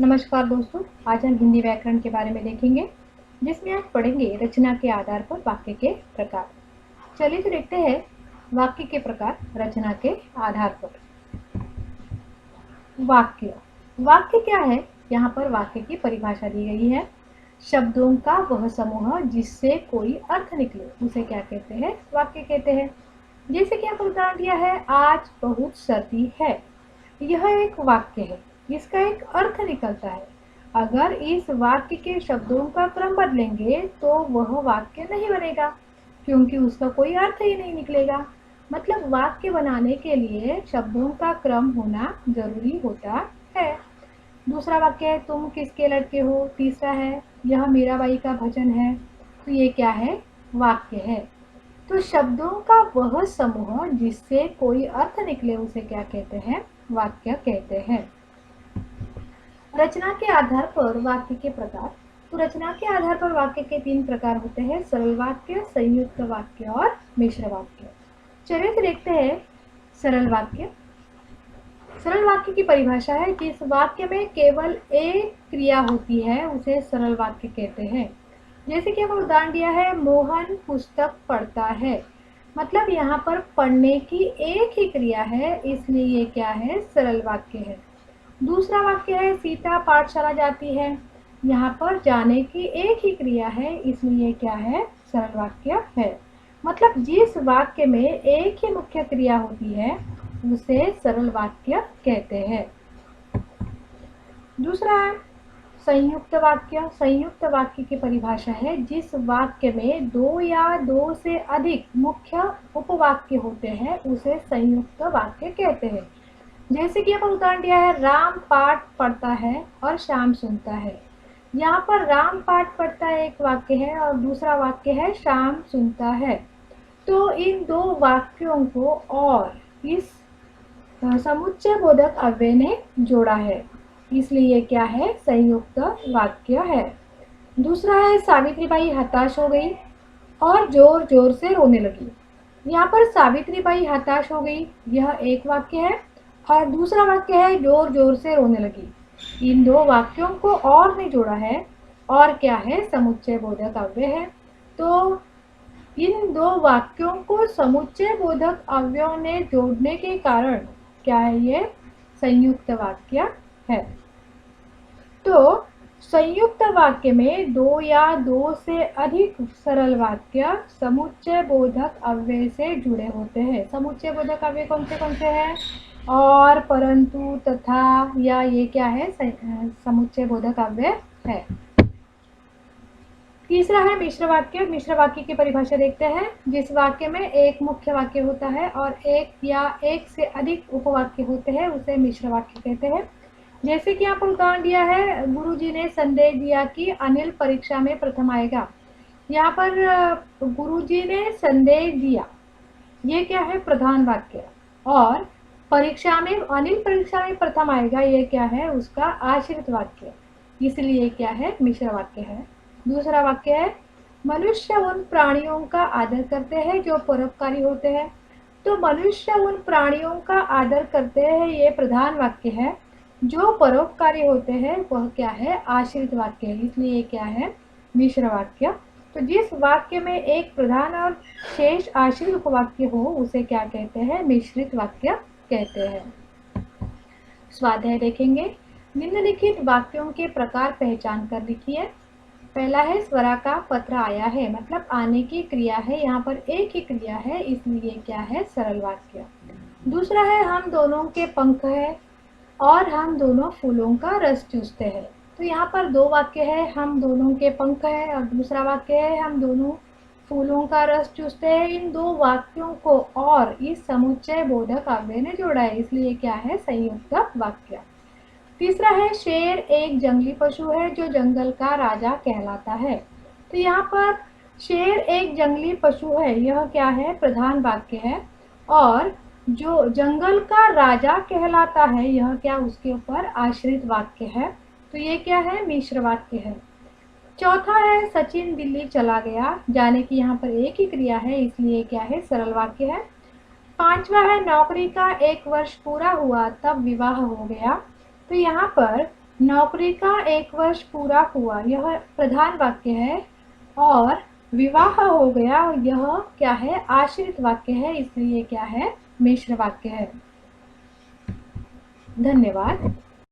नमस्कार दोस्तों, आज हम हिंदी व्याकरण के बारे में देखेंगे, जिसमें आज पढ़ेंगे रचना के आधार पर वाक्य के प्रकार। चलिए तो देखते हैं वाक्य के प्रकार रचना के आधार पर। वाक्य वाक्य क्या है? यहाँ पर वाक्य की परिभाषा दी गई है। शब्दों का वह समूह जिससे कोई अर्थ निकले उसे क्या कहते हैं? वाक्य कहते हैं। जैसे कि यहाँ पर उदाहरण दिया है, आज बहुत सर्दी है। यह एक वाक्य है, इसका एक अर्थ निकलता है। अगर इस वाक्य के शब्दों का क्रम बदलेंगे तो वह वाक्य नहीं बनेगा, क्योंकि उसका कोई अर्थ ही नहीं निकलेगा। मतलब वाक्य बनाने के लिए शब्दों का क्रम होना जरूरी होता है। दूसरा वाक्य है, तुम किसके लड़के हो। तीसरा है, यह मीराबाई का भजन है। तो ये क्या है? वाक्य है। तो शब्दों का वह समूह जिससे कोई अर्थ निकले उसे क्या कहते हैं? वाक्य कहते हैं। रचना के आधार पर वाक्य के प्रकार। तो रचना के आधार पर वाक्य के 3 प्रकार होते हैं: सरल वाक्य, संयुक्त वाक्य और मिश्र वाक्य। चलिए तो देखते हैं सरल वाक्य। सरल वाक्य की परिभाषा है, जिस वाक्य में केवल एक क्रिया होती है उसे सरल वाक्य कहते हैं। जैसे कि हम उदाहरण दिया है, मोहन पुस्तक पढ़ता है। मतलब यहाँ पर पढ़ने की एक ही क्रिया है, इसलिए ये क्या है? सरल वाक्य है। दूसरा वाक्य है, सीता पाठशाला जाती है। यहाँ पर जाने की एक ही क्रिया है, इसलिए क्या है? सरल वाक्य है। मतलब जिस वाक्य में एक ही मुख्य क्रिया होती है उसे सरल वाक्य कहते हैं। दूसरा है संयुक्त वाक्य। संयुक्त वाक्य की परिभाषा है, जिस वाक्य में 2 या 2 से अधिक मुख्य उपवाक्य होते हैं उसे संयुक्त वाक्य कहते हैं। जैसे कि यहाँ पर उदाहरण दिया है, राम पाठ पढ़ता है और श्याम सुनता है। यहाँ पर राम पाठ पढ़ता है एक वाक्य है और दूसरा वाक्य है श्याम सुनता है। तो इन 2 वाक्यों को और इस समुच्चय बोधक अव्यय ने जोड़ा है, इसलिए क्या है? संयुक्त वाक्य है। दूसरा है, सावित्रीबाई हताश हो गई और जोर जोर से रोने लगी। यहाँ पर सावित्रीबाई हताश हो गई, यह एक वाक्य है, और दूसरा वाक्य है जोर जोर से रोने लगी। इन 2 वाक्यों को और ने जोड़ा है और क्या है? समुच्चय बोधक अव्यय है। तो इन 2 वाक्यों को समुच्चय बोधक अव्ययों ने जोड़ने के कारण क्या है? ये संयुक्त वाक्य है। तो संयुक्त वाक्य में 2 या 2 से अधिक सरल वाक्य समुच्चय बोधक अव्यय से जुड़े होते हैं। समुच्चय बोधक अव्यय कौन से हैं? और, परंतु, तथा, या ये क्या है? समुच्चय बोधक अव्यय है। तीसरा है मिश्र वाक्य। मिश्र वाक्य की परिभाषा देखते हैं, जिस वाक्य में एक मुख्य वाक्य होता है और एक या एक से अधिक उपवाक्य होते हैं उसे मिश्र वाक्य कहते हैं। जैसे कि यहाँ पर उदाहरण दिया है, गुरुजी ने संदेश दिया कि अनिल परीक्षा में प्रथम आएगा। यहाँ पर गुरुजी ने संदेश दिया, ये क्या है? प्रधान वाक्य। और परीक्षा में अनिल परीक्षा में प्रथम आएगा, ये क्या है? उसका आश्रित वाक्य, इसलिए क्या है? मिश्र वाक्य है। दूसरा वाक्य है, मनुष्य उन प्राणियों का आदर करते हैं जो परोपकारी होते हैं। तो मनुष्य उन प्राणियों का आदर करते हैं, ये प्रधान वाक्य है। जो परोपकारी होते हैं वह क्या है? आश्रित वाक्य है, इसलिए क्या है? मिश्र वाक्य। तो जिस वाक्य में एक प्रधान और शेष आश्रित उपवाक्य हो उसे क्या कहते हैं? मिश्रित वाक्य कहते हैं। स्वाध्याय देखेंगे। निम्नलिखित वाक्यों के प्रकार पहचान कर लिखिए। पहला है, स्वरा का पत्र आया है। मतलब आने की क्रिया है, यहाँ पर एक ही क्रिया है, इसलिए क्या है? सरल वाक्य। दूसरा है, हम दोनों के पंख है और हम दोनों फूलों का रस चूसते हैं। तो यहाँ पर 2 वाक्य है, हम दोनों के पंख है और दूसरा वाक्य है हम दोनों फूलों का रस चूसते हैं। इन 2 वाक्यों को और इस समुच्चय बोधक अव्यय ने जोड़ा है, इसलिए क्या है? संयुक्त वाक्य। तीसरा है, शेर एक जंगली पशु है जो जंगल का राजा कहलाता है। तो यहाँ पर शेर एक जंगली पशु है, यह क्या है? प्रधान वाक्य है। और जो जंगल का राजा कहलाता है, यह क्या? उसके ऊपर आश्रित वाक्य है। तो ये क्या है? मिश्र वाक्य है। चौथा है, सचिन दिल्ली चला गया। जाने की यहाँ पर एक ही क्रिया है, इसलिए क्या है? सरल वाक्य है। पांचवा है, नौकरी का 1 वर्ष पूरा हुआ तब विवाह हो गया। तो यहाँ पर नौकरी का 1 वर्ष पूरा हुआ, यह प्रधान वाक्य है। और विवाह हो गया, यह क्या है, आश्रित वाक्य है, इसलिए क्या है, मिश्र वाक्य है। धन्यवाद।